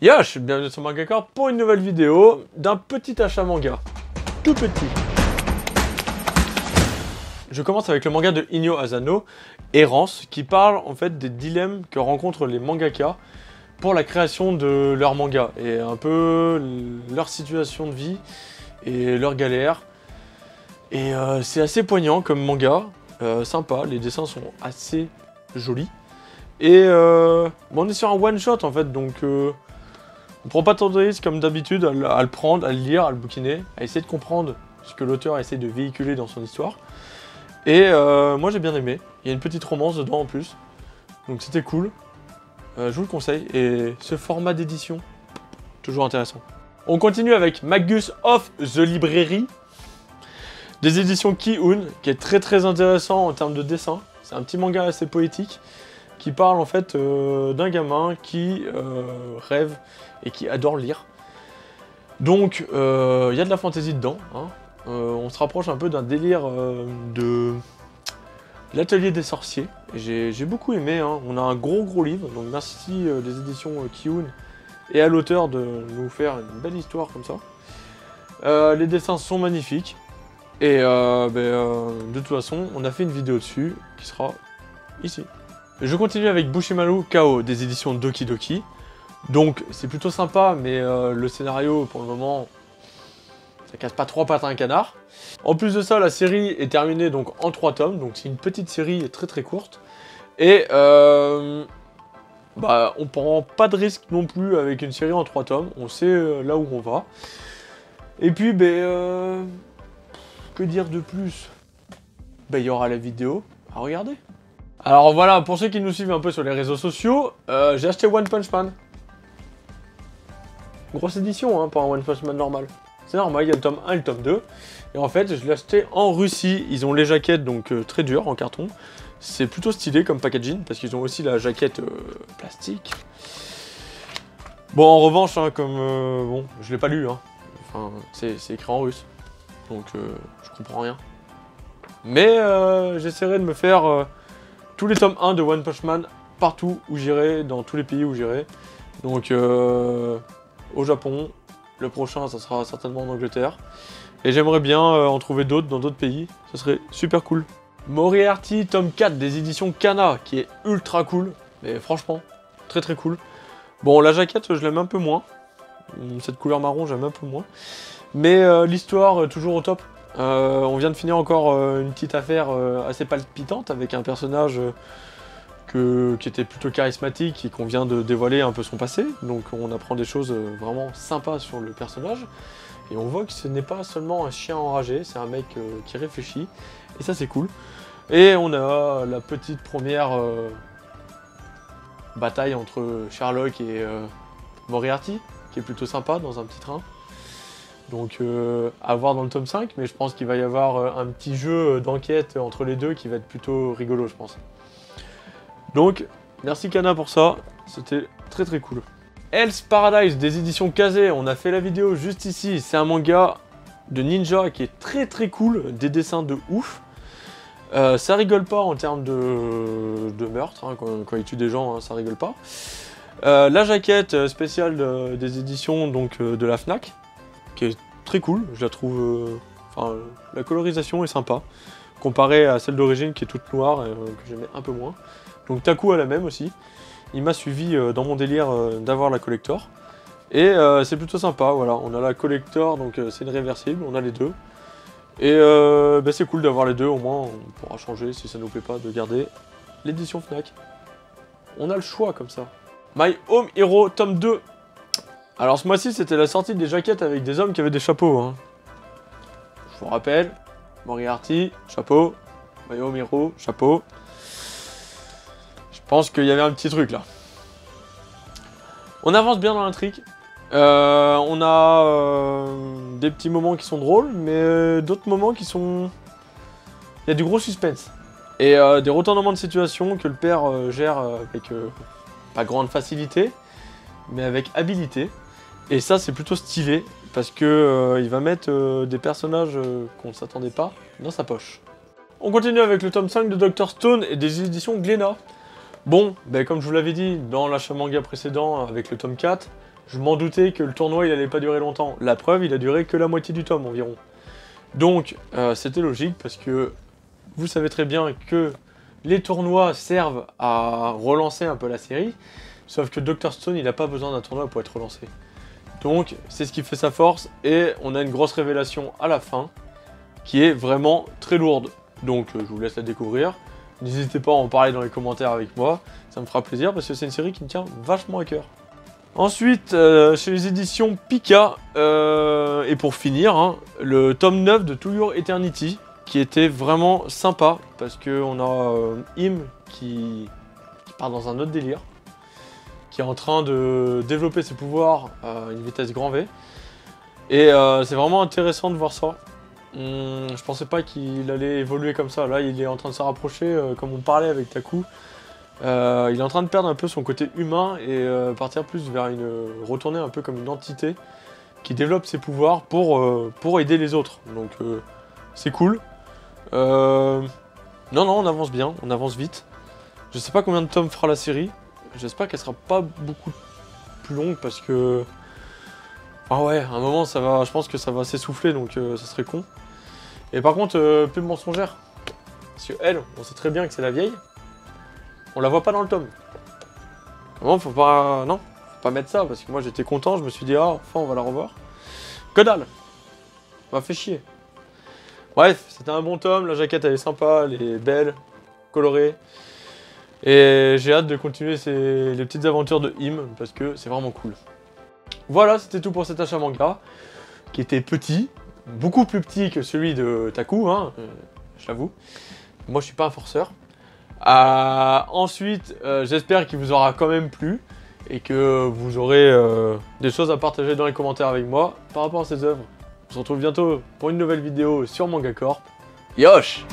Yosh, bienvenue sur Mangakor pour une nouvelle vidéo d'un petit achat manga. Tout petit. Je commence avec le manga de Inyo Asano, Errance, qui parle en fait des dilemmes que rencontrent les mangaka pour la création de leur manga et un peu leur situation de vie et leurs galères. Et c'est assez poignant comme manga, sympa, les dessins sont assez jolis. Et bon, on est sur un one shot en fait, donc on prend pas tant de risques comme d'habitude à le prendre, à le lire, à le bouquiner, à essayer de comprendre ce que l'auteur essaie de véhiculer dans son histoire. Et moi j'ai bien aimé, il y a une petite romance dedans en plus, donc c'était cool. Je vous le conseille, et ce format d'édition, toujours intéressant. On continue avec Magus of the Library, des éditions Ki-un, qui est très intéressant en termes de dessin. C'est un petit manga assez poétique, qui parle en fait d'un gamin qui rêve et qui adore lire. Donc il y a de la fantaisie dedans, hein. On se rapproche un peu d'un délire de l'atelier des sorciers. J'ai beaucoup aimé, hein. On a un gros livre, donc merci des éditions Ki-un et à l'auteur de nous faire une belle histoire comme ça. Les dessins sont magnifiques, et de toute façon on a fait une vidéo dessus qui sera ici. Je continue avec Bushimaru Kao des éditions Doki Doki. Donc c'est plutôt sympa, mais le scénario pour le moment ça casse pas trois pattes à un canard. En plus de ça, la série est terminée donc en 3 tomes, donc c'est une petite série très courte. Et on prend pas de risque non plus avec une série en 3 tomes, on sait là où on va. Et puis que dire de plus? Il y aura la vidéo à regarder. Alors voilà, pour ceux qui nous suivent un peu sur les réseaux sociaux, j'ai acheté One Punch Man. Grosse édition hein, pour un One Punch Man normal. C'est normal, il y a le tome 1 et le tome 2. Et en fait, je l'ai acheté en Russie. Ils ont les jaquettes donc très dures en carton. C'est plutôt stylé comme packaging parce qu'ils ont aussi la jaquette plastique. Bon, en revanche, hein, comme bon, je l'ai pas lu, hein. Enfin, c'est écrit en russe. Donc je comprends rien. Mais j'essaierai de me faire tous les tomes 1 de One Punch Man partout où j'irai, dans tous les pays où j'irai. Donc au Japon, le prochain ça sera certainement en Angleterre. Et j'aimerais bien en trouver d'autres dans d'autres pays, ce serait super cool. Moriarty tome 4 des éditions Kana, qui est ultra cool, mais franchement, très cool. Bon, la jaquette je l'aime un peu moins, cette couleur marron j'aime un peu moins. Mais l'histoire toujours au top. On vient de finir encore une petite affaire assez palpitante avec un personnage qui était plutôt charismatique et qu'on vient de dévoiler un peu son passé. Donc on apprend des choses vraiment sympas sur le personnage. Et on voit que ce n'est pas seulement un chien enragé, c'est un mec qui réfléchit. Et ça c'est cool. Et on a la petite première bataille entre Sherlock et Moriarty, qui est plutôt sympa dans un petit train. Donc à voir dans le tome 5, mais je pense qu'il va y avoir un petit jeu d'enquête entre les deux qui va être plutôt rigolo, je pense. Donc, merci Kana pour ça, c'était très cool. Hell's Paradise des éditions Kazé, on a fait la vidéo juste ici, c'est un manga de ninja qui est très cool, des dessins de ouf. Ça rigole pas en termes de meurtre, hein, quand il tue des gens, hein, ça rigole pas. La jaquette spéciale des éditions donc, de la Fnac, qui est très cool, je la trouve... la colorisation est sympa, comparée à celle d'origine qui est toute noire, que j'aimais un peu moins. Donc Taku a la même aussi, il m'a suivi dans mon délire d'avoir la collector. Et c'est plutôt sympa, voilà, on a la collector, donc c'est une réversible, on a les deux. Et c'est cool d'avoir les deux, au moins on pourra changer si ça nous plaît pas de garder l'édition Fnac. On a le choix comme ça. My Home Hero tome 2. Alors ce mois-ci c'était la sortie des jaquettes avec des hommes qui avaient des chapeaux, hein. Je vous rappelle, Moriarty, chapeau, My Home Hero, chapeau. Je pense qu'il y avait un petit truc là. On avance bien dans l'intrigue. On a des petits moments qui sont drôles, mais d'autres moments qui sont... Il y a du gros suspense. Et des retournements de situation que le père gère avec pas grande facilité, mais avec habileté. Et ça c'est plutôt stylé, parce que il va mettre des personnages qu'on ne s'attendait pas dans sa poche. On continue avec le tome 5 de Dr Stone et des éditions Glénat. Bon, comme je vous l'avais dit dans l'achat manga précédent avec le tome 4, je m'en doutais que le tournoi il allait pas durer longtemps. La preuve, il a duré que la moitié du tome environ. Donc c'était logique parce que vous savez très bien que les tournois servent à relancer un peu la série, sauf que Dr Stone il n'a pas besoin d'un tournoi pour être relancé. Donc c'est ce qui fait sa force et on a une grosse révélation à la fin qui est vraiment très lourde. Donc je vous laisse la découvrir. N'hésitez pas à en parler dans les commentaires avec moi, ça me fera plaisir parce que c'est une série qui me tient vachement à cœur. Ensuite, chez les éditions Pika, et pour finir, hein, le tome 9 de To Your Eternity, qui était vraiment sympa, parce qu'on a Im qui part dans un autre délire, qui est en train de développer ses pouvoirs à une vitesse grand V, et c'est vraiment intéressant de voir ça. Je pensais pas qu'il allait évoluer comme ça, là il est en train de se rapprocher, comme on parlait avec Taku. Il est en train de perdre un peu son côté humain et partir plus vers retourner un peu comme une entité qui développe ses pouvoirs pour aider les autres. Donc c'est cool. Non, on avance bien, on avance vite. Je sais pas combien de tomes fera la série. J'espère qu'elle sera pas beaucoup plus longue parce que... Ah ouais, à un moment ça va, je pense que ça va s'essouffler donc ça serait con. Et par contre, pub mensongère. Parce que elle, on sait très bien que c'est la vieille. On la voit pas dans le tome. Comment faut pas... Non, faut pas mettre ça, parce que moi j'étais content, je me suis dit, ah, enfin on va la revoir. Que dalle. Ça m'a fait chier. Bref, c'était un bon tome, la jaquette elle est sympa, elle est belle, colorée. Et j'ai hâte de continuer les petites aventures de Im, parce que c'est vraiment cool. Voilà, c'était tout pour cet achat manga, qui était petit, beaucoup plus petit que celui de Taku, hein, je l'avoue. Moi je suis pas un forceur. Ensuite, j'espère qu'il vous aura quand même plu et que vous aurez des choses à partager dans les commentaires avec moi par rapport à ces œuvres. On se retrouve bientôt pour une nouvelle vidéo sur Manga Corp. Yosh!